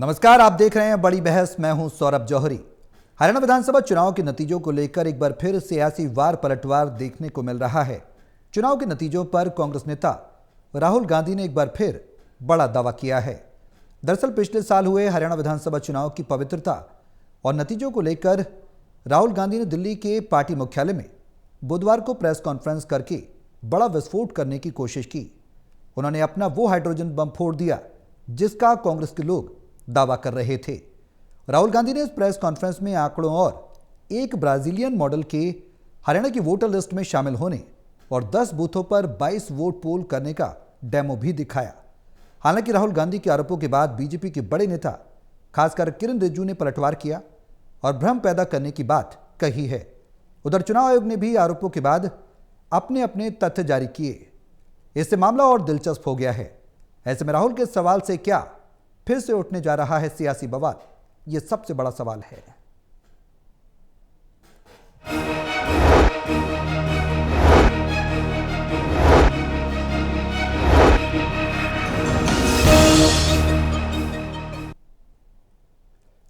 नमस्कार, आप देख रहे हैं बड़ी बहस। मैं हूं सौरभ जौहरी। हरियाणा विधानसभा चुनाव के नतीजों को लेकर एक बार फिर सियासी वार पलटवार देखने को मिल रहा है। चुनाव के नतीजों पर कांग्रेस नेता राहुल गांधी ने एक बार फिर बड़ा दावा किया है। दरअसल पिछले साल हुए हरियाणा विधानसभा चुनाव की पवित्रता और नतीजों को लेकर राहुल गांधी ने दिल्ली के पार्टी मुख्यालय में बुधवार को प्रेस कॉन्फ्रेंस करके बड़ा विस्फोट करने की कोशिश की। उन्होंने अपना वो हाइड्रोजन बम फोड़ दिया जिसका कांग्रेस के लोग दावा कर रहे थे। राहुल गांधी ने इस प्रेस कॉन्फ्रेंस में आंकड़ों और एक ब्राजीलियन मॉडल के हरियाणा की वोटर लिस्ट में शामिल होने और 10 बूथों पर 22 वोट पोल करने का डेमो भी दिखाया। हालांकि राहुल गांधी के आरोपों के बाद बीजेपी के बड़े नेता खासकर किरण रिजिजू ने पलटवार किया और भ्रम पैदा करने की बात कही है। उधर चुनाव आयोग ने भी आरोपों के बाद अपने अपने तथ्य जारी किए। इससे मामला और दिलचस्प हो गया है। ऐसे में राहुल के सवाल से क्या फिर से उठने जा रहा है सियासी बवाल? यह सबसे बड़ा सवाल है।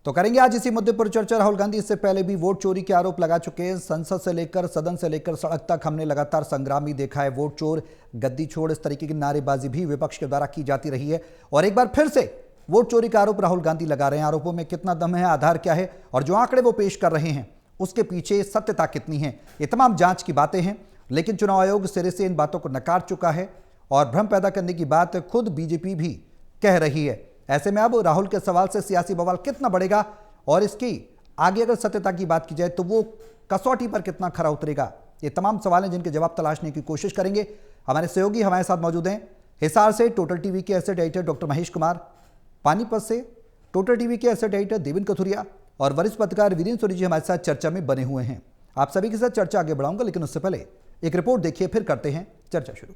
तो करेंगे आज इसी मुद्दे पर चर्चा। राहुल गांधी इससे पहले भी वोट चोरी के आरोप लगा चुके हैं। संसद से लेकर सदन से लेकर सड़क तक हमने लगातार संग्राम ही देखा है। वोट चोर, गद्दी छोड़, इस तरीके की नारेबाजी भी विपक्ष के द्वारा की जाती रही है। और एक बार फिर से वोट चोरी का आरोप राहुल गांधी लगा रहे हैं। आरोपों में कितना दम है, आधार क्या है और जो आंकड़े वो पेश कर रहे हैं उसके पीछे सत्यता कितनी है, ये तमाम जांच की बातें हैं। लेकिन चुनाव आयोग सिरे से इन बातों को नकार चुका है और भ्रम पैदा करने की बात खुद बीजेपी भी कह रही है। ऐसे में अब राहुल के सवाल से सियासी बवाल कितना बढ़ेगा और इसकी आगे अगर सत्यता की बात की जाए तो वो कसौटी पर कितना खरा उतरेगा, ये तमाम सवाल हैं जिनके जवाब तलाशने की कोशिश करेंगे। हमारे सहयोगी हमारे साथ मौजूद हैं। हिसार से टोटल टीवी के asset editor doctor Mahesh Kumar, Panipat से टोटल टीवी के एसेट एडिटर देवेंद्र कथुरिया और वरिष्ठ पत्रकार वीरेंद्र सोरी जी हमारे साथ चर्चा में बने हुए हैं। आप सभी के साथ चर्चा आगे बढ़ाऊंगा, लेकिन उससे पहले एक रिपोर्ट देखिए, फिर करते हैं चर्चा शुरू।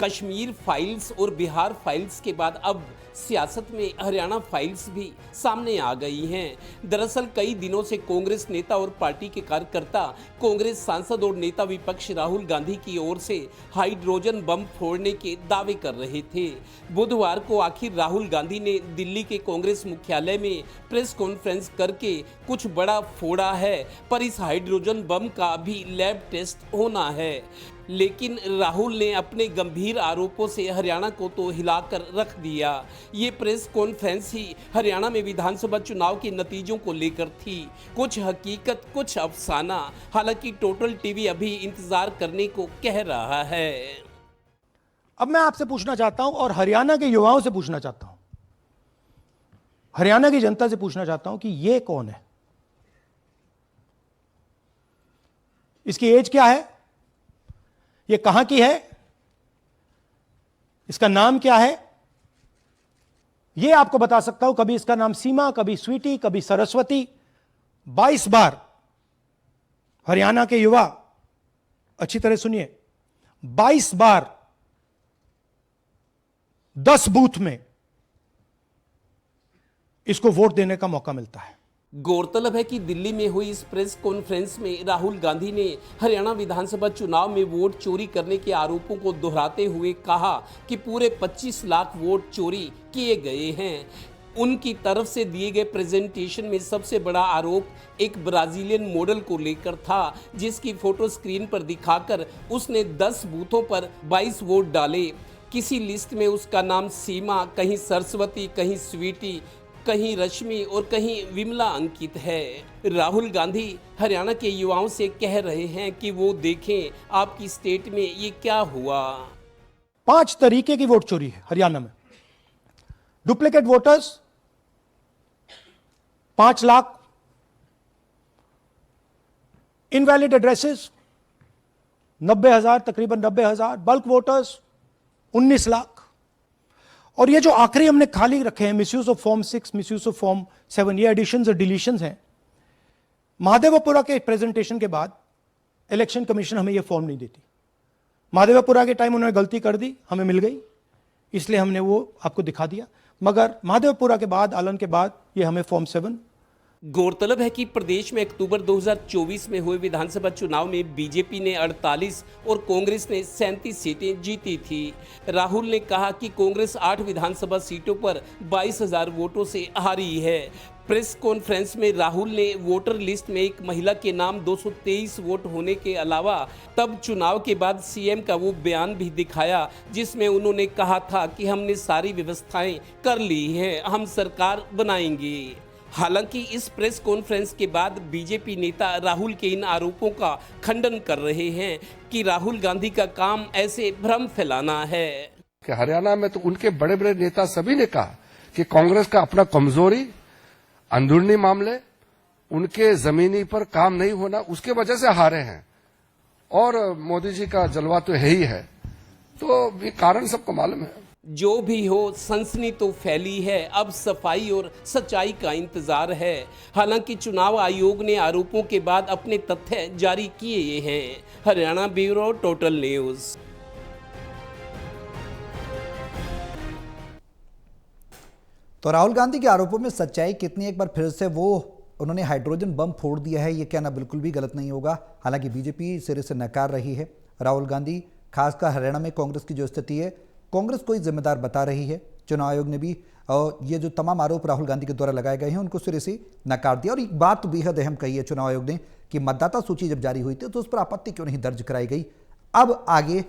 कश्मीर फाइल्स और बिहार फाइल्स के बाद अब सियासत में हरियाणा फाइल्स भी सामने आ गई हैं। दरअसल कई दिनों से कांग्रेस नेता और पार्टी के कार्यकर्ता कांग्रेस सांसद और नेता विपक्ष राहुल गांधी की ओर से हाइड्रोजन बम फोड़ने के दावे कर रहे थे। बुधवार को आखिर राहुल गांधी ने दिल्ली के कांग्रेस मुख्यालय में प्रेस कॉन्फ्रेंस करके कुछ बड़ा फोड़ा है, पर इस हाइड्रोजन बम का भी लैब टेस्ट होना है। लेकिन राहुल ने अपने गंभीर आरोपों से हरियाणा को तो हिलाकर रख दिया। ये प्रेस कॉन्फ्रेंस ही हरियाणा में विधानसभा चुनाव के नतीजों को लेकर थी। कुछ हकीकत, कुछ अफसाना। हालांकि टोटल टीवी अभी इंतजार करने को कह रहा है। अब मैं आपसे पूछना चाहता हूं और हरियाणा के युवाओं से पूछना चाहता हूं, हरियाणा की जनता से पूछना चाहता हूं कि ये कौन है, इसकी एज क्या है, ये कहां की है, इसका नाम क्या है? ये आपको बता सकता हूं। कभी इसका नाम सीमा, कभी स्वीटी, कभी सरस्वती। 22 बार हरियाणा के युवा, अच्छी तरह सुनिए, 22 बार 10 बूथ में इसको वोट देने का मौका मिलता है। गौरतलब है कि दिल्ली में हुई इस प्रेस कॉन्फ्रेंस में राहुल गांधी ने हरियाणा विधानसभा चुनाव में वोट चोरी करने के आरोपों को दोहराते हुए कहा कि पूरे 25 लाख वोट चोरी किए गए हैं। उनकी तरफ से दिए गए प्रेजेंटेशन में सबसे बड़ा आरोप एक ब्राजीलियन मॉडल को लेकर था, जिसकी फोटो स्क्रीन पर दिखाकर उसने 10 बूथों पर 22 वोट डाले। किसी लिस्ट में उसका नाम सीमा, कहीं सरस्वती, कहीं स्वीटी, कहीं रश्मि और कहीं विमला अंकित है। राहुल गांधी हरियाणा के युवाओं से कह रहे हैं कि वो देखें आपकी स्टेट में ये क्या हुआ। 5 तरीके की वोट चोरी है हरियाणा में। Duplicate voters 5 lakh, invalid addresses 90,000, तकरीबन 90,000, बल्क वोटर्स 19 लाख। और ये जो आखिरी हमने खाली रखे हैं, misuse of form 6, misuse of form 7, ये एडिशंस और डिलीशंस हैं। महादेवपुरा के प्रेजेंटेशन के बाद इलेक्शन कमीशन हमें ये फॉर्म नहीं देती। महादेवपुरा के टाइम उन्होंने गलती कर दी, हमें मिल गई, इसलिए हमने वो आपको दिखा दिया। मगर महादेवपुरा के बाद, आलन के बाद, ये हमें फॉर्म 7 गौरतलब है कि प्रदेश में अक्टूबर 2024 में हुए विधानसभा चुनाव में बीजेपी ने 48 और कांग्रेस ने 37 सीटें जीती थी। राहुल ने कहा कि कांग्रेस 8 विधानसभा सीटों पर 22,000 वोटों से हारी है। प्रेस कॉन्फ्रेंस में राहुल ने वोटर लिस्ट में एक महिला के नाम 223 वोट होने के अलावा तब चुनाव के बाद सीएम का वो बयान भी दिखाया जिसमें उन्होंने कहा था कि हमने सारी व्यवस्थाएं कर ली हैं, हम सरकार बनाएंगे। हालांकि इस प्रेस कॉन्फ्रेंस के बाद बीजेपी नेता राहुल के इन आरोपों का खंडन कर रहे हैं कि राहुल गांधी का काम ऐसे भ्रम फैलाना है। कि हरियाणा में तो उनके बड़े बड़े नेता सभी ने कहा कि कांग्रेस का अपना कमजोरी, अंदरूनी मामले, उनके जमीनी पर काम नहीं होना, उसके वजह से हारे हैं। और मोदी जी का जलवा तो है ही है, तो ये कारण सबको मालूम है। जो भी हो, सनसनी तो फैली है, अब सफाई और सच्चाई का इंतजार है। हालांकि चुनाव आयोग ने आरोपों के बाद अपने तथ्य जारी किए हैं। Haryana bureau, total news. तो राहुल गांधी के आरोपों में सच्चाई कितनी, एक बार फिर से वो उन्होंने हाइड्रोजन बम फोड़ दिया है, ये कहना बिल्कुल भी गलत नहीं होगा। हालांकि बीजेपी सिरे से नकार रही है। राहुल गांधी, खासकर हरियाणा में कांग्रेस की जो स्थिति है, कांग्रेस को ही जिम्मेदार बता रही है। चुनाव आयोग ने भी ये जो तमाम आरोप राहुल गांधी के द्वारा लगाए गए हैं उनको सिरे से नकार दिया। और एक बात बेहद अहम कही है चुनाव आयोग ने कि मतदाता सूची जब जारी हुई थी तो उस पर आपत्ति क्यों नहीं दर्ज कराई गई। अब आगे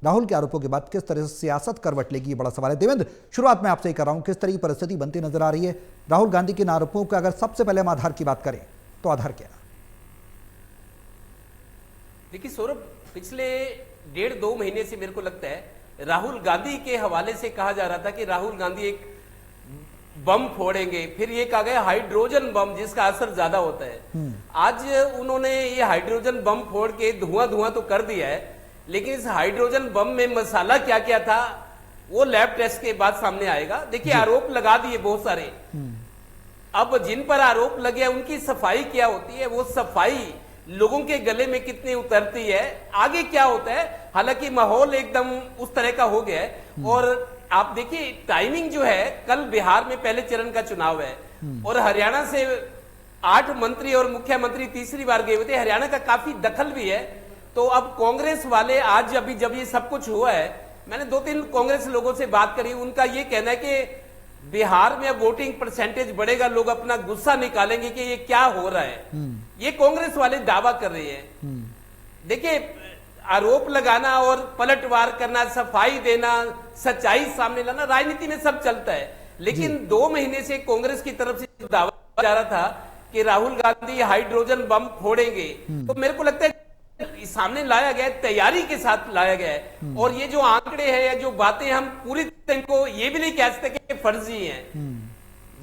राहुल के आरोपों के बाद किस तरह से सियासत करवट लेगी, ये बड़ा सवाल है। देवेंद्र, शुरुआत में आपसे ही कर रहा हूं, किस तरह की परिस्थिति बनती नजर आ रही है राहुल गांधी के इन आरोपों का? अगर सबसे पहले हम आधार की बात करें तो आधार क्या? देखिए सौरभ, पिछले 1.5-2 महीने से मेरे को लगता है राहुल गांधी के हवाले से कहा जा रहा था कि राहुल गांधी एक बम फोड़ेंगे, फिर ये कहा गया हाइड्रोजन बम जिसका असर ज्यादा होता है। आज उन्होंने ये हाइड्रोजन बम फोड़ के धुआं तो कर दिया है, लेकिन इस हाइड्रोजन बम में मसाला क्या क्या था वो लैब टेस्ट के बाद सामने आएगा। देखिए, आरोप लगा दिए बहुत सारे, अब जिन पर आरोप लगे उनकी सफाई क्या होती है, वो सफाई लोगों के गले में कितनी उतरती है, आगे क्या होता है। हालांकि माहौल एकदम उस तरह का हो गया है। और आप देखिए टाइमिंग जो है, कल बिहार में पहले चरण का चुनाव है और हरियाणा से 8 मंत्री और मुख्यमंत्री तीसरी बार गए हुए थे। हरियाणा का काफी दखल भी है। तो अब कांग्रेस वाले आज अभी जब ये सब कुछ हुआ है, मैंने 2-3 कांग्रेस लोगों से बात करी, उनका ये कहना है कि बिहार में अब वोटिंग परसेंटेज बढ़ेगा, लोग अपना गुस्सा निकालेंगे कि ये क्या हो रहा है। ये कांग्रेस वाले दावा कर रहे हैं। देखिए, आरोप लगाना और पलटवार करना, सफाई देना, सच्चाई सामने लाना, राजनीति में सब चलता है। लेकिन 2 महीने से कांग्रेस की तरफ से दावा जा रहा था कि राहुल गांधी हाइड्रोजन बम फोड़ेंगे, तो मेरे को लगता है सामने लाया गया है, तैयारी के साथ लाया गया है। और ये जो आंकड़े हैं या जो बातें, हम पूरी तरह को ये भी नहीं कह सकते कि फर्जी हैं।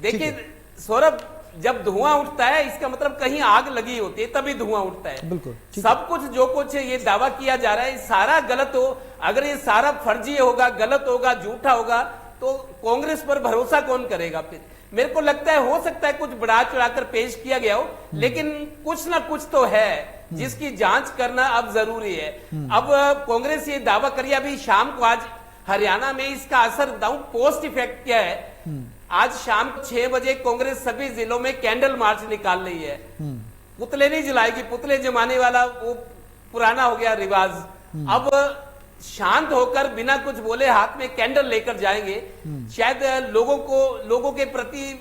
देखिए सौरभ, जब धुआं उठता है इसका मतलब कहीं आग लगी होती है, तभी धुआं उठता है। बिल्कुल सब कुछ जो कुछ ये दावा किया जा रहा है सारा गलत हो। अगर ये सारा फर्जी होगा, गलत होगा, झूठा होगा, तो कांग्रेस पर भरोसा कौन करेगा फिर। मेरे को लगता है हो सकता है कुछ बढ़ा चढ़ाकर पेश किया गया हो, लेकिन कुछ ना कुछ तो है जिसकी जांच करना अब जरूरी है। अब कांग्रेस ये दावा करिए, अभी शाम को आज हरियाणा में इसका असर बताऊं, पोस्ट इफेक्ट क्या है। आज शाम को 6 बजे कांग्रेस सभी जिलों में कैंडल मार्च निकाल रही है। पुतले नहीं जलाएगी, पुतले जमाने वाला वो पुराना हो गया रिवाज। अब शांत होकर बिना कुछ बोले हाथ में कैंडल लेकर जाएंगे। शायद लोगों के प्रति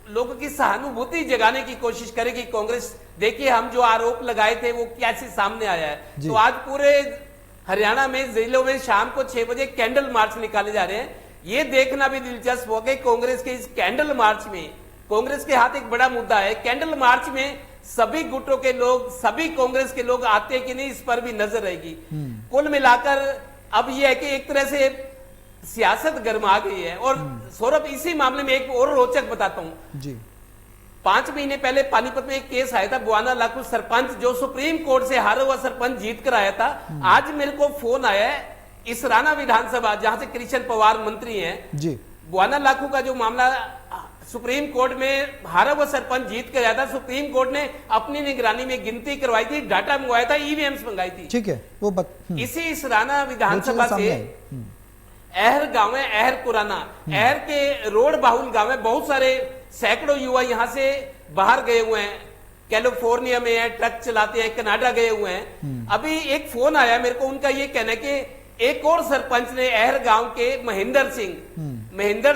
लोगों की सहानुभूति जगाने की कोशिश करेगी कांग्रेस। देखिए, हम जो आरोप लगाए थे वो कैसे सामने आया है। तो आज पूरे हरियाणा में जिलों में शाम को 6 बजे कैंडल मार्च निकाले जा रहे हैं। ये देखना भी दिलचस्प हो गया कांग्रेस के इस कैंडल मार्च में, कांग्रेस के हाथ एक बड़ा मुद्दा है। कैंडल मार्च में सभी गुटों के लोग, सभी कांग्रेस के लोग आते कि नहीं, इस पर भी नजर रहेगी। कुल मिलाकर अब यह है कि एक तरह से सियासत गर्मा गई है। और सौरभ, इसी मामले में एक और रोचक बताता हूं जी। 5 महीने पहले पानीपत में एक केस आया था, बुआना लाखू सरपंच जो सुप्रीम कोर्ट से हारा हुआ सरपंच जीत कर आया था। आज मेरे को फोन आया है इसराना विधानसभा, जहां से कृष्ण पवार मंत्री हैं जी, बुआना लाखू का जो मामला सुप्रीम कोर्ट में हारा हुआ सरपंच जीत कर आया था। सुप्रीम कोर्ट ने अपनी निगरानी में गिनती करवाई थी, डाटा मंगवाया था, ईवीएम्स मंगाई थी। ठीक है, वो इसी इसराना विधानसभा से अहर गांव है, अहर कुराना, अहर के रोड बाहुल गांव है, बहुत सारे सैकड़ों युवा यहां से बाहर गए हुए हैं, कैलिफोर्निया में है, ट्रक चलाते हैं, कनाडा गए हुए हैं। अभी एक फोन आया मेरे को, उनका ये कहना है कि एक और सरपंच ने अहर गांव के महेंद्र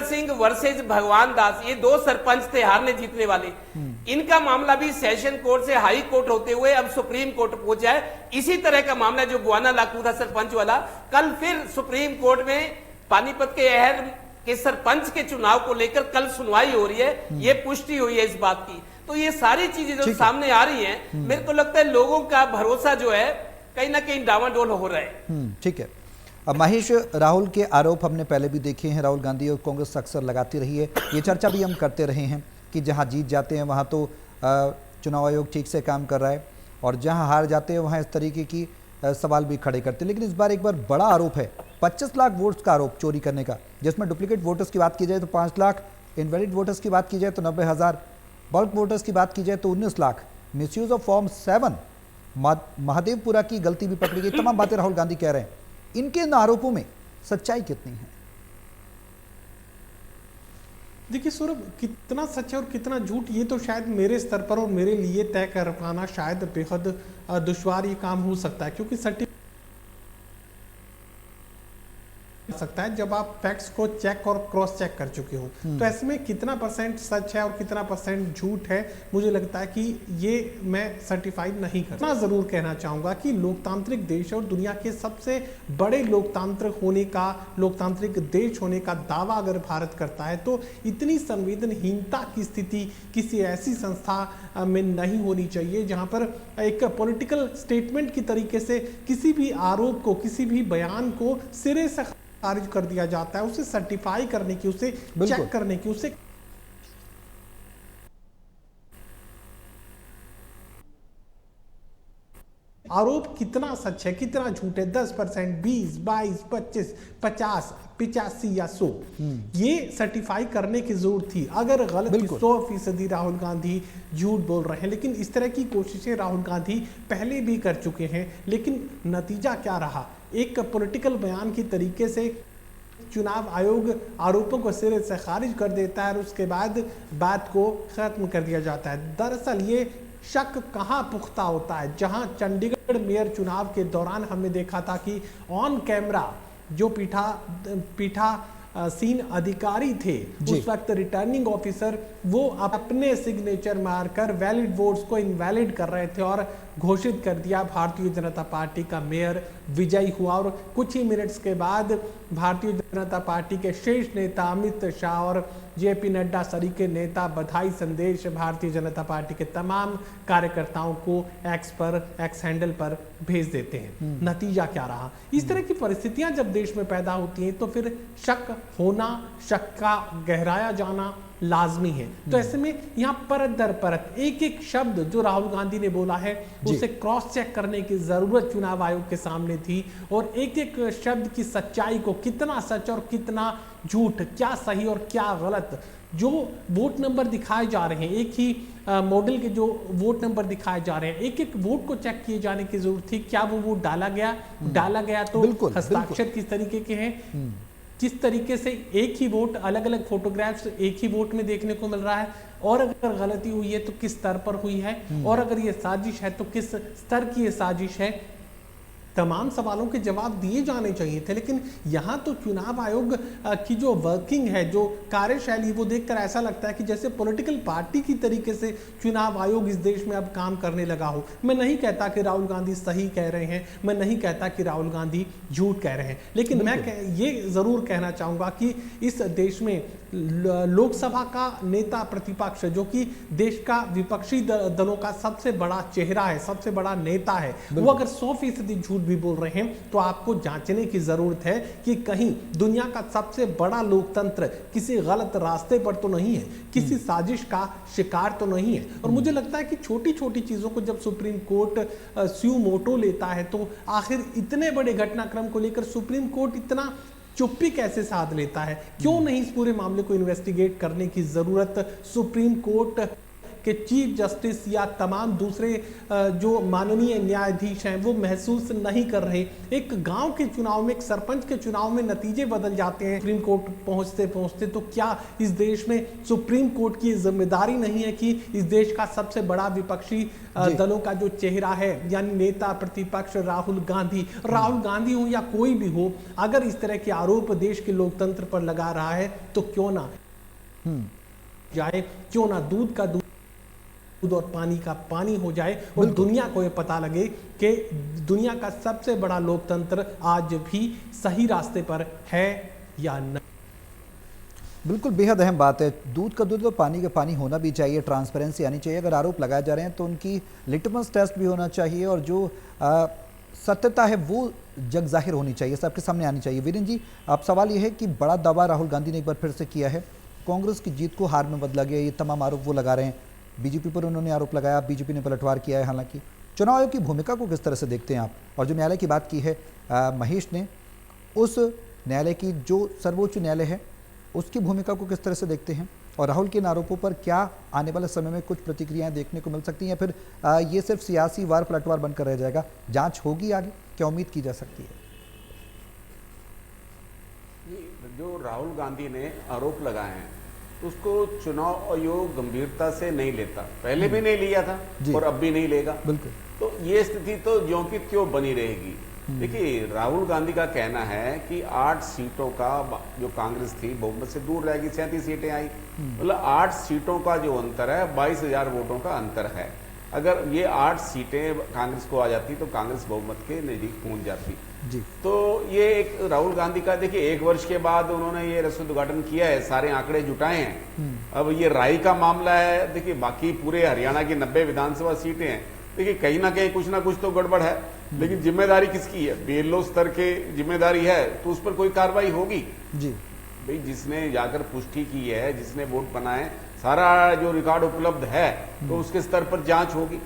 सिंह वर्सेज भगवान दास, ये 2 सरपंच थे हारने जीतने वाले। इनका मामला भी सेशन कोर्ट से हाई कोर्ट होते हुए अब सुप्रीम कोर्ट पहुंचा है। इसी तरह का मामला जो गुआना लाकू था सरपंच वाला, कल फिर सुप्रीम कोर्ट में पानीपत के अहर के सरपंच के चुनाव को लेकर कल सुनवाई हो रही है। ये पुष्टि हुई है इस बात की। तो ये सारी चीजें जो सामने आ रही हैं, मेरे को लगता है लोगों का भरोसा जो है कहीं ना कहीं डावाडोल हो रहा है। ठीक है। अब महेश, राहुल के आरोप हमने पहले भी देखे हैं, राहुल गांधी और कांग्रेस अक्सर लगाती रही है, ये चर्चा भी हम करते रहे हैं कि जहां जीत जाते हैं वहां तो चुनाव आयोग ठीक से काम कर रहा है, और जहां हार जाते हैं वहां इस तरीके की सवाल भी खड़े करते हैं। लेकिन इस बार एक बार बड़ा आरोप है 25 लाख वोट्स का आरोप चोरी करने का, जिसमें डुप्लीकेट वोटर्स की बात की जाए तो 5 लाख, इनवैलिड वोटर्स की बात की जाए तो 90,000, बल्क वोटर्स की बात की जाए तो 19 lakh, misuse of form 7, Mahadevapura की गलती भी पकड़ी गई। तमाम बातें राहुल गांधी कह रहे हैं। इनके इन आरोपों में सच्चाई कितनी है? देखिए सौरभ, कितना सच है और कितना झूठ ये तो शायद मेरे स्तर पर और मेरे लिए तय कर पाना शायद बेहद दुश्वार ये काम हो सकता है, क्योंकि सटीक सकता है जब आप फैक्ट्स को चेक और क्रॉस चेक कर चुके हो। तो ऐसे में कितना परसेंट सच है और कितना परसेंट झूठ है, मुझे लगता है कि ये मैं सर्टिफाइड नहीं कर सकता। जरूर कहना चाहूंगा कि लोकतांत्रिक देश और दुनिया के सबसे बड़े लोकतांत्रिक देश होने का दावा अगर भारत करता है, तो इतनी संवेदनहीनता की स्थिति किसी ऐसी संस्था में नहीं होनी चाहिए जहां पर एक पॉलिटिकल स्टेटमेंट की तरीके से किसी भी आरोप को, किसी भी बयान को सिरे से खारिज कर दिया जाता है। उसे सर्टिफाई करने की, उसे चेक करने की, उसे आरोप कितना सच है, कितना झूठ है, 10%, 20, 22, 25, 50, 85 या 100, ये सर्टिफाई करने की जरूरत थी। अगर गलत 100% राहुल गांधी झूठ बोल रहे हैं, लेकिन इस तरह की कोशिशें राहुल गांधी पहले भी कर चुके हैं, लेकिन नतीजा क्या रहा? एक पॉलिटिकल बयान की तरीके से चुनाव आयोग आरोपों को सिरे से खारिज कर देता है और उसके बाद बात को खत्म कर दिया जाता है। दरअसल ये शक कहां पुख्ता होता है? जहां चंडीगढ़ मेयर चुनाव के दौरान हमने देखा था कि ऑन कैमरा जो पीठा सीन अधिकारी थे, उस वक्त रिटर्निंग ऑफिसर, वो अपने सिग्नेचर मारकर वैलिड वोट्स को इनवैलिड कर रहे थे और घोषित कर दिया भारतीय जनता पार्टी का मेयर विजयी हुआ। और कुछ ही मिनट्स के बाद भारतीय जनता पार्टी के शीर्ष नेता अमित शाह और जेपी नड्डा सरीके नेता बधाई संदेश भारतीय जनता पार्टी के तमाम कार्यकर्ताओं को एक्स हैंडल पर भेज देते हैं। नतीजा क्या रहा? इस तरह की परिस्थितियां जब देश में पैदा होती हैं तो फिर शक होना, शक का गहराया जाना लाजमी है। तो ऐसे में यहाँ परत दर परत एक एक शब्द जो राहुल गांधी ने बोला है उसे क्रॉस चेक करने की जरूरत चुनाव आयोग के सामने थी, और एक एक शब्द की सच्चाई को, कितना सच और कितना झूठ, क्या सही और क्या गलत, जो वोट नंबर दिखाए जा रहे हैं, एक ही मॉडल के जो वोट नंबर दिखाए जा रहे हैं, एक एक वोट को चेक किए जाने की जरूरत थी। क्या वो वोट डाला गया तो हस्ताक्षर किस तरीके के हैं, किस तरीके से एक ही वोट, अलग अलग फोटोग्राफ्स एक ही वोट में देखने को मिल रहा है, और अगर गलती हुई है तो किस स्तर पर हुई है, और अगर ये साजिश है तो किस स्तर की ये साजिश है। तमाम सवालों के जवाब दिए जाने चाहिए थे, लेकिन यहाँ तो चुनाव आयोग की जो वर्किंग है, जो कार्यशैली, वो देखकर ऐसा लगता है कि जैसे पॉलिटिकल पार्टी की तरीके से चुनाव आयोग इस देश में अब काम करने लगा हो। मैं नहीं कहता कि राहुल गांधी सही कह रहे हैं, मैं नहीं कहता कि राहुल गांधी झूठ कह रहे हैं, लेकिन मैं ये जरूर कहना चाहूंगा कि इस देश में लोकसभा का नेता प्रतिपक्ष, जो कि देश का विपक्षी दलों का सबसे बड़ा चेहरा है, सबसे बड़ा नेता है, वो अगर 100% झूठ भी बोल रहे हैं तो आपको जांचने की जरूरत है कि कहीं दुनिया का सबसे बड़ा लोकतंत्र किसी गलत रास्ते पर तो नहीं है, किसी साजिश का शिकार तो नहीं है। और मुझे लगता है कि छोटी छोटी चीजों को जब सुप्रीम कोर्ट स्यू मोटो लेता है, तो आखिर इतने बड़े घटनाक्रम को लेकर सुप्रीम कोर्ट इतना चुप्पी कैसे साध लेता है? क्यों नहीं इस पूरे मामले को इन्वेस्टिगेट करने की जरूरत सुप्रीम कोर्ट कि चीफ जस्टिस या तमाम दूसरे जो माननीय न्यायाधीश हैं वो महसूस नहीं कर रहे। एक गांव के चुनाव में, एक सरपंच के चुनाव में नतीजे बदल जाते हैं सुप्रीम कोर्ट पहुंचते पहुंचते। तो क्या इस देश में सुप्रीम कोर्ट की जिम्मेदारी नहीं है कि इस देश का सबसे बड़ा विपक्षी दलों का जो चेहरा है, यानी नेता प्रतिपक्ष राहुल गांधी हो या कोई भी हो, अगर इस तरह के आरोप देश के लोकतंत्र पर लगा रहा है तो क्यों ना जाए, क्यों ना दूध का दूध और पानी का पानी हो जाए और दुनिया को ये पता लगे कि दुनिया का सबसे बड़ा लोकतंत्र आज भी सही रास्ते पर है या नहीं। बिल्कुल बेहद अहम बात है। दूध का दूध और पानी का पानी होना भी चाहिए, ट्रांसपेरेंसी आनी चाहिए। अगर आरोप लगाए जा रहे हैं तो उनकी लिटमस टेस्ट भी होना चाहिए और जो सत्यता है वो जग जाहिर होनी चाहिए, सबके सामने आनी चाहिए। वीरेंद्र जी, अब सवाल ये है कि बड़ा दावा राहुल गांधी ने एक बार फिर से किया है, कांग्रेस की जीत को हार में बदला गया, ये तमाम आरोप वो लगा रहे हैं। बीजेपी पर उन्होंने आरोप लगाया, बीजेपी ने पलटवार किया है। हालांकि चुनाव आयोग की भूमिका को किस तरह से देखते हैं आप? और जो न्यायालय की बात की है महेश ने, उस न्यायालय की जो सर्वोच्च न्यायालय है उसकी भूमिका को किस तरह से देखते हैं? और राहुल के इन आरोपों पर क्या आने वाले समय में कुछ प्रतिक्रियाएं देखने को मिल सकती हैं या फिर ये सिर्फ सियासी वार पलटवार बनकर रह जाएगा? जांच होगी आगे, क्या उम्मीद की जा सकती है? जो राहुल गांधी ने आरोप लगाए हैं उसको चुनाव आयोग गंभीरता से नहीं लेता, पहले भी नहीं लिया था और अब भी नहीं लेगा। बिल्कुल। तो ये स्थिति तो ज्यों की त्यों बनी रहेगी। देखिए, राहुल गांधी का कहना है कि 8 सीटों का जो कांग्रेस थी बहुमत से दूर रहेगी, 37 सीटें आई, मतलब 8 सीटों का जो अंतर है 22,000 वोटों का अंतर है। अगर ये 8 सीटें कांग्रेस को आ जाती तो कांग्रेस बहुमत के नजदीक पहुंच जाती जी। तो ये एक राहुल गांधी का, देखिए 1 वर्ष के बाद उन्होंने ये रसद उद्घाटन किया है, सारे आंकड़े जुटाए हैं। अब ये राय का मामला है, देखिए बाकी पूरे हरियाणा की 90 विधानसभा सीटें हैं, देखिए कहीं ना कहीं कुछ ना कुछ तो गड़बड़ है, लेकिन जिम्मेदारी किसकी है? बीएलओ स्तर के जिम्मेदारी है तो उस पर कोई कार्रवाई होगी जी। भाई, जिसने जाकर पुष्टि की है, जिसने वोट बनाए, सारा जो रिकॉर्ड उपलब्ध है तो उसके स्तर पर जांच होगी।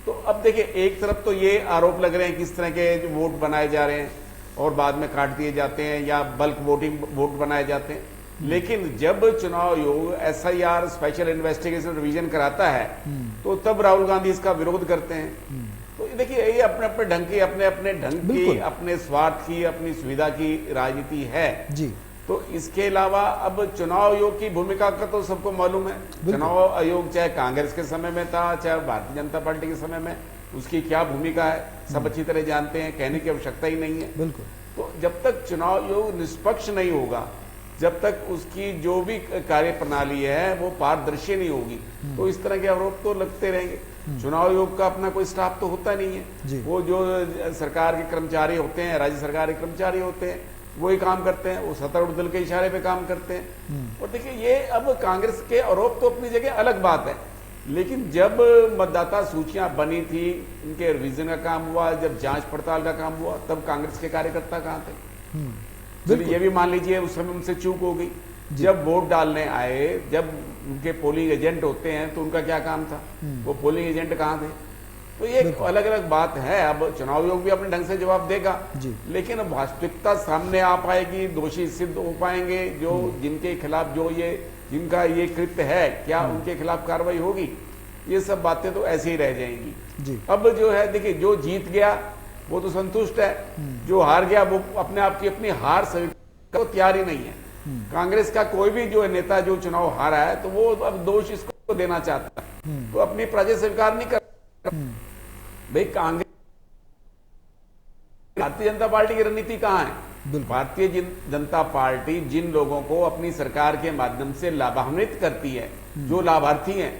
तो अब देखिए, एक तरफ तो ये आरोप लग रहे हैं किस तरह के जो वोट बनाए जा रहे हैं और बाद में काट दिए जाते हैं या बल्क वोट बनाए जाते हैं, लेकिन जब चुनाव आयोग एसआईआर स्पेशल इन्वेस्टिगेशन रिवीजन कराता है तो तब राहुल गांधी इसका विरोध करते हैं। तो देखिए, ये अपने अपने ढंग की, अपने अपने ढंग की, अपने स्वार्थ की, अपनी सुविधा की राजनीति है जी। तो इसके अलावा अब चुनाव आयोग की भूमिका का तो सबको मालूम है। चुनाव आयोग चाहे कांग्रेस के समय में था, चाहे भारतीय जनता पार्टी के समय में, उसकी क्या भूमिका है सब अच्छी तरह जानते हैं, कहने की आवश्यकता ही नहीं है। बिल्कुल। तो जब तक चुनाव आयोग निष्पक्ष नहीं होगा, जब तक उसकी जो भी कार्य प्रणाली है वो पारदर्शी नहीं होगी, तो इस तरह के आरोप तो लगते रहेंगे। चुनाव आयोग का अपना कोई स्टाफ तो होता नहीं है, वो जो सरकार के कर्मचारी होते हैं, राज्य सरकार के कर्मचारी होते हैं, वही काम करते हैं, वो सत्तारूढ़ दल के इशारे पे काम करते हैं। और देखिए, ये अब कांग्रेस के आरोप तो अपनी जगह अलग बात है, लेकिन जब मतदाता सूचियां बनी थी, इनके रिवीजन का काम हुआ, जब जांच पड़ताल का काम हुआ, तब कांग्रेस के कार्यकर्ता कहां थे? चलिए ये भी मान लीजिए उस समय उनसे चूक हो गई। जब वोट डालने आए, जब उनके पोलिंग एजेंट होते हैं तो उनका क्या काम था? वो पोलिंग एजेंट कहां थे? तो ये अलग अलग बात है। अब चुनाव आयोग भी अपने ढंग से जवाब देगा, लेकिन वास्तविकता सामने आ पाएगी, दोषी सिद्ध हो पाएंगे जो जिनके खिलाफ जिनका ये कृत्य है, क्या उनके खिलाफ कार्रवाई होगी? ये सब बातें तो ऐसे ही रह जाएंगी। अब जो है, देखिए, जो जीत गया वो तो संतुष्ट है, जो हार गया वो अपने आप की अपनी हार स्वीकार को तैयार ही नहीं है। कांग्रेस का कोई भी जो नेता जो चुनाव हारा है तो वो अब दोष इसको देना चाहता है, तो अपनी प्रजा स्वीकार नहीं कर भाई। कांग्रेस, भारतीय जनता पार्टी की रणनीति कहां है? भारतीय जनता पार्टी जिन लोगों को अपनी सरकार के माध्यम से लाभान्वित करती है, जो लाभार्थी हैं,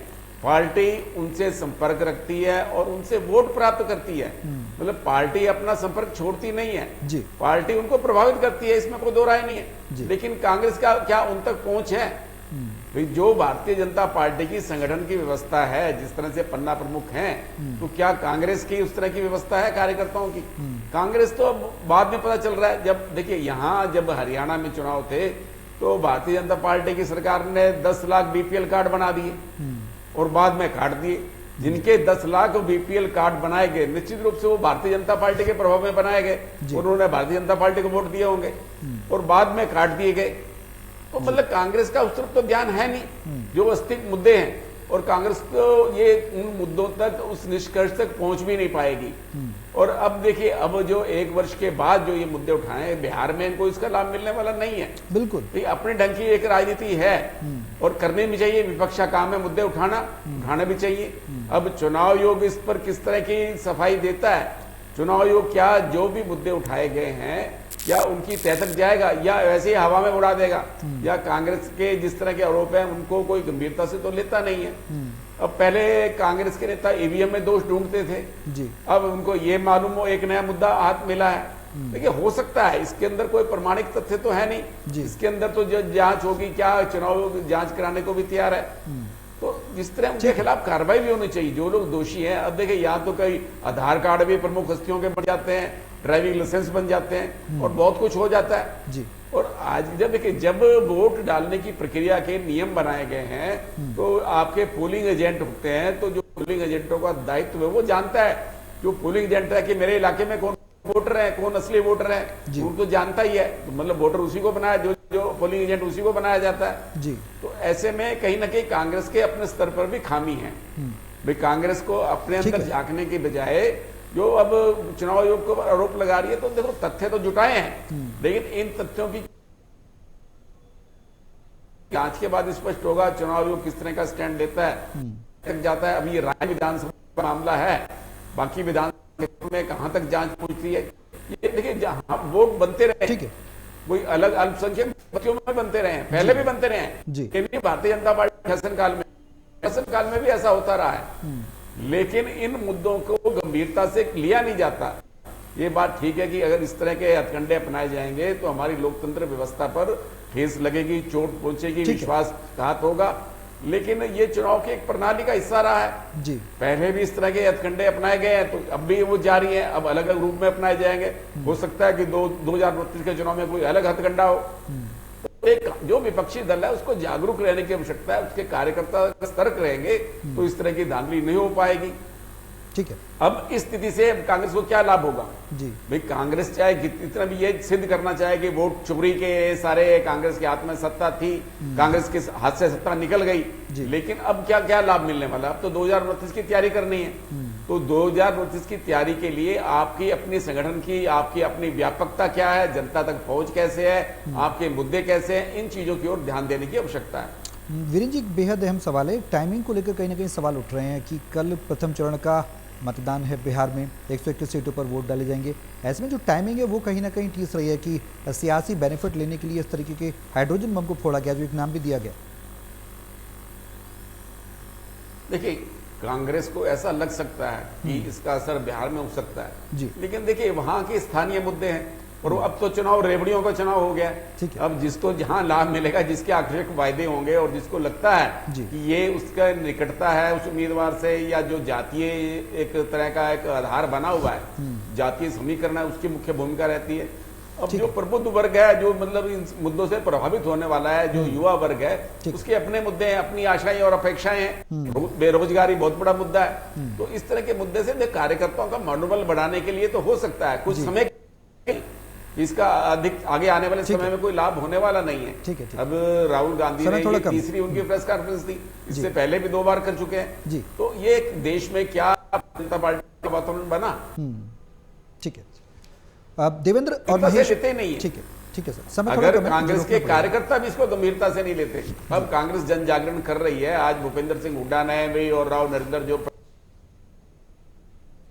पार्टी उनसे संपर्क रखती है और उनसे वोट प्राप्त करती है। मतलब पार्टी अपना संपर्क छोड़ती नहीं है जी। पार्टी उनको प्रभावित करती है, इसमें कोई दो राय नहीं है। लेकिन कांग्रेस का क्या उन तक पहुंच है? भाई, जो भारतीय जनता पार्टी की संगठन की व्यवस्था है, जिस तरह से पन्ना प्रमुख हैं, तो क्या कांग्रेस की उस तरह की व्यवस्था है कार्यकर्ताओं की? कांग्रेस तो अब बाद में पता चल रहा है। जब देखिए, यहाँ जब हरियाणा में चुनाव थे तो भारतीय जनता पार्टी की सरकार ने 10 लाख बीपीएल कार्ड बना दिए और बाद में काट दिए। जिनके 10 लाख बीपीएल कार्ड बनाए गए, निश्चित रूप से वो भारतीय जनता पार्टी के प्रभाव में बनाए गए, उन्होंने भारतीय जनता पार्टी को वोट दिए होंगे और बाद में काट दिए गए। तो मतलब कांग्रेस का उस तरफ तो ध्यान है नहीं, जो वास्तविक मुद्दे हैं और कांग्रेस तो ये उन मुद्दों तक, उस निष्कर्ष तक पहुंच भी नहीं पाएगी। और अब देखिए, अब जो 1 वर्ष के बाद जो ये मुद्दे उठाए बिहार में, इनको इसका लाभ मिलने वाला नहीं है। बिल्कुल, तो अपने ढंग की एक राजनीति है और करनी भी चाहिए। विपक्ष का काम है मुद्दे उठाना भी चाहिए। अब चुनाव आयोग इस पर किस तरह की सफाई देता है, चुनाव आयोग क्या जो भी मुद्दे उठाए गए हैं क्या उनकी तह तक जाएगा या वैसे ही हवा में उड़ा देगा, या कांग्रेस के जिस तरह के आरोप हैं उनको कोई गंभीरता से तो लेता नहीं है। अब पहले कांग्रेस के नेता ईवीएम में दोष ढूंढते थे जी, अब उनको ये मालूम हो एक नया मुद्दा हाथ मिला है। देखिए, हो सकता है इसके अंदर कोई प्रमाणिक तथ्य तो है नहीं, इसके अंदर तो जांच होगी, क्या चुनाव जांच कराने को भी तैयार है। तो जिस तरह उनके खिलाफ कार्रवाई भी होनी चाहिए जो लोग दोषी हैं। अब देखिए, यहाँ तो कई आधार कार्ड भी प्रमुख हस्तियों के बन जाते हैं, ड्राइविंग लाइसेंस बन जाते हैं और बहुत कुछ हो जाता है जी। और आज जब वोट डालने की प्रक्रिया के नियम बनाए गए हैं तो आपके पोलिंग एजेंट होते हैं, तो जो पोलिंग एजेंटों का दायित्व है वो जानता है, जो पोलिंग एजेंट है कि मेरे इलाके में कौन वोटर है, कौन असली वोटर है, वो तो जानता ही है। तो मतलब वोटर उसी को बनाया, जो पोलिंग एजेंट उसी को बनाया जाता है जी। तो ऐसे में कहीं ना कहीं कांग्रेस के अपने स्तर पर भी खामी है। भाई कांग्रेस को अपने अंदर झांकने की बजाय जो अब चुनाव आयोग को आरोप लगा रही है, तो देखो तथ्य तो जुटाए हैं, लेकिन इन तथ्यों की जांच के बाद स्पष्ट होगा चुनाव आयोग किस तरह का स्टैंड लेता है, तक जाता है। अभी ये राज्य विधानसभा का मामला है, बाकी विधानसभा में कहां तक जांच पहुंचती है। ये देखिए, जहां वोट बनते रहे, ठीक है, कोई अलग अल्पसंख्यक बच्चों में बनते रहे हैं, पहले भी बनते रहे हैं जी। भारतीय जनता पार्टी शासनकाल में भी ऐसा होता रहा है, लेकिन इन मुद्दों को गंभीरता से लिया नहीं जाता। ये बात ठीक है कि अगर इस तरह के हथकंडे अपनाए जाएंगे तो हमारी लोकतंत्र व्यवस्था पर ठेस लगेगी, चोट पहुंचेगी, विश्वासघात होगा, लेकिन ये चुनाव की एक प्रणाली का हिस्सा रहा है जी। पहले भी इस तरह के हथकंडे अपनाए गए हैं, तो अब भी वो जारी है, अब अलग अलग रूप में अपनाए जाएंगे। हो सकता है कि 2029 के चुनाव में कोई अलग हथकंडा हो। तो एक जो विपक्षी दल है उसको जागरूक रहने की आवश्यकता है, उसके कार्यकर्ता सतर्क रहेंगे तो इस तरह की धांधली नहीं हो पाएगी। ठीक है, अब इस स्थिति से कांग्रेस को क्या लाभ होगा जी। भाई, कांग्रेस चाहे इतना भी ये सिद्ध करना चाहे कि वोट चोरी के सारे कांग्रेस के हाथ में सत्ता थी, कांग्रेस के हाथ से सत्ता निकल गई, लेकिन अब क्या क्या लाभ मिलने वाला। अब तो 2029 की तैयारी करनी है, तो 2029 की तैयारी के लिए आपकी अपनी संगठन की, आपकी अपनी व्यापकता क्या है, जनता तक पहुंच कैसे है, आपके मुद्दे कैसे हैं, इन चीजों की ओर ध्यान देने की आवश्यकता है। वीरेंद्र जी, बेहद अहम सवाल है, टाइमिंग को लेकर कहीं ना कहीं सवाल उठ रहे हैं कि कल प्रथम चरण का मतदान है बिहार में, 121 सीटों पर वोट डाले जाएंगे। ऐसे में जो टाइमिंग है वो कहीं ना कहीं ठीक रही है कि सियासी बेनिफिट लेने के लिए इस तरीके के हाइड्रोजन बम को फोड़ा गया, जो एक नाम भी दिया गया। देखिए, कांग्रेस को ऐसा लग सकता है कि इसका असर बिहार में हो सकता है जी। लेकिन देखिए, वहां के स्थानीय मुद्दे हैं और अब तो चुनाव रेवड़ियों का चुनाव हो गया है। अब जिसको जहां लाभ मिलेगा, जिसके आकर्षक वायदे होंगे और जिसको लगता है कि ये उसका निकटता है उस उम्मीदवार से, या जो जातीय एक तरह का एक आधार बना हुआ है, जातीय समीकरण है, उसकी मुख्य भूमिका रहती है। अब जो प्रबुद्ध वर्ग है, जो मतलब इन मुद्दों से प्रभावित होने वाला है, जो युवा वर्ग है, उसके अपने मुद्दे हैं, अपनी आशाएं और अपेक्षाएं हैं, बेरोजगारी बहुत बड़ा मुद्दा है। तो इस तरह के मुद्दे से कार्यकर्ताओं का मनोबल बढ़ाने के लिए तो हो सकता है कुछ समय, इसका अधिक आगे आने वाले समय में कोई लाभ होने वाला नहीं है। ठीक है। अब राहुल गांधी ने तीसरी उनकी प्रेस कॉन्फ्रेंस थी, इससे पहले भी 2 बार कर चुके हैं। तो ये देश में क्या जनता पार्टी का वातावरण बना। ठीक है, अब देवेंद्र और महेश लेते नहीं है। ठीक है सर, अगर कांग्रेस के कार्यकर्ता भी इसको गंभीरता से नहीं लेते। अब कांग्रेस जन जागरण कर रही है, आज भूपेंद्र सिंह हुड्डा ने भी और राव नरेंद्र जो।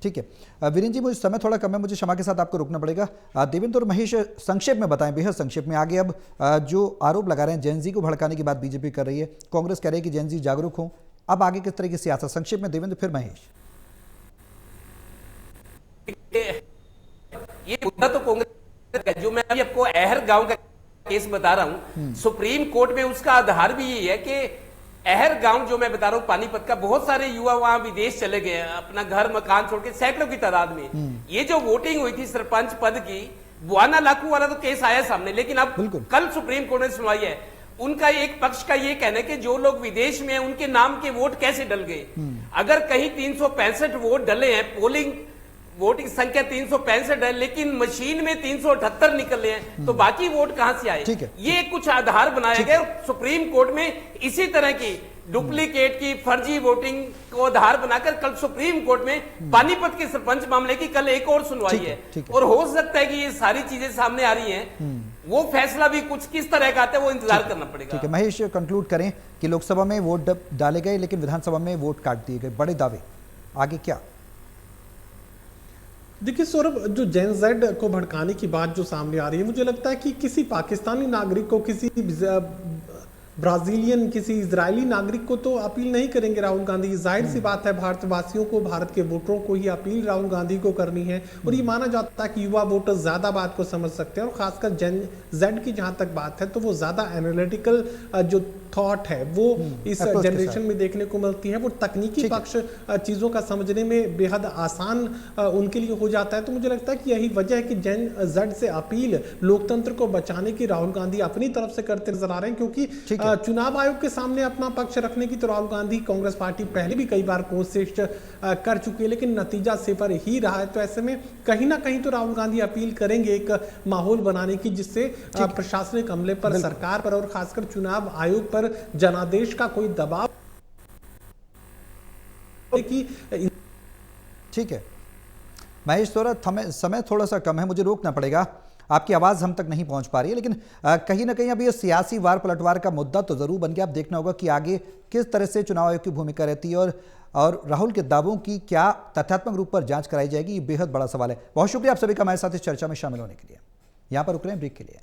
ठीक है वीरेंद्र जी, मुझे समय थोड़ा कम है, मुझे क्षमा के साथ आपको रुकना पड़ेगा। देवेंद्र और महेश, संक्षेप में बताएं, बेहद संक्षेप में। आगे अब जो आरोप लगा रहे हैं जेनजी को भड़काने की बात बीजेपी कर रही है, कांग्रेस कह रही है कि जेनजी जागरूक हो, अब आगे किस तरह की सियासत, संक्षेप में देवेंद्र फिर महेश। ये मुद्दा तो कांग्रेस का, जो मैं अभी आपको अहर गांव का केस बता रहा हूं, सुप्रीम कोर्ट में उसका आधार भी यही है कि अहर गांव जो मैं बता रहा हूं पानीपत का, बहुत सारे युवा वहां विदेश चले गए हैं, अपना घर मकान छोड़ के, सैकड़ों की तादाद में। ये जो वोटिंग हुई थी सरपंच पद की, 52 लाख वाला तो केस आया सामने, लेकिन अब कल सुप्रीम कोर्ट ने सुनवाई है। उनका एक पक्ष का ये कहना है कि जो लोग विदेश में हैं उनके नाम के वोट कैसे डल गए। अगर कहीं 365 वोट डले हैं, पोलिंग वोटिंग संख्या 365 है, लेकिन मशीन में 378 निकले हैं, तो बाकी वोट कहां से आए। ये कुछ आधार बनाया गया। सुप्रीम कोर्ट में इसी तरह की डुप्लीकेट की फर्जी वोटिंग को आधार बनाकर कल सुप्रीम कोर्ट में पानीपत के सरपंच मामले की कल एक और सुनवाई है, और हो सकता है कि ये सारी चीजें सामने आ रही हैं, वो फैसला भी कुछ किस तरह का आता है वो इंतजार करना पड़ेगा। ठीक है महेश, कंक्लूड करें कि लोकसभा में वोट डाले गए लेकिन विधानसभा में वोट काट दिए गए, बड़े दावे, आगे क्या? देखिए सौरभ, जो जेन जेड को भड़काने की बात जो सामने आ रही है, मुझे लगता है कि किसी पाकिस्तानी नागरिक को, किसी ब्राजीलियन, किसी इजरायली नागरिक को तो अपील नहीं करेंगे राहुल गांधी। जाहिर सी बात है, भारतवासियों को, भारत के वोटरों को ही अपील राहुल गांधी को करनी है। और ये माना जाता है कि युवा वोटर ज्यादा बात को समझ सकते हैं, और खासकर जेन जेड की जहां तक बात है तो वो ज्यादा एनालिटिकल जो थॉट है वो इस जनरेशन में देखने को मिलती है। वो तकनीकी पक्ष चीजों का समझने में बेहद आसान उनके लिए हो जाता है। तो मुझे लगता है कि यही वजह है कि जेन जेड से अपील लोकतंत्र को बचाने की राहुल गांधी अपनी तरफ से करते नजर आ रहे हैं, क्योंकि चुनाव आयोग के सामने अपना पक्ष रखने की तो राहुल गांधी, कांग्रेस पार्टी पहले भी कई बार कोशिश कर चुकी है, लेकिन नतीजा सिफर ही रहा है। तो ऐसे में कहीं ना कहीं तो राहुल गांधी अपील करेंगे एक माहौल बनाने की, जिससे प्रशासनिक अमले पर, सरकार पर और खासकर चुनाव आयोग पर जनादेश का कोई दबाव कि। ठीक है महेश, थोड़ा समय थोड़ा सा कम है, मुझे रोकना पड़ेगा, आपकी आवाज़ हम तक नहीं पहुंच पा रही है, लेकिन कहीं ना कहीं अभी ये सियासी वार पलटवार का मुद्दा तो ज़रूर बन गया। अब देखना होगा कि आगे किस तरह से चुनाव आयोग की भूमिका रहती है और राहुल के दावों की क्या तथ्यात्मक रूप पर जांच कराई जाएगी, ये बेहद बड़ा सवाल है। बहुत शुक्रिया आप सभी का हमारे साथ इस चर्चा में शामिल होने के लिए। यहाँ पर रुक रहे हैं ब्रेक के लिए।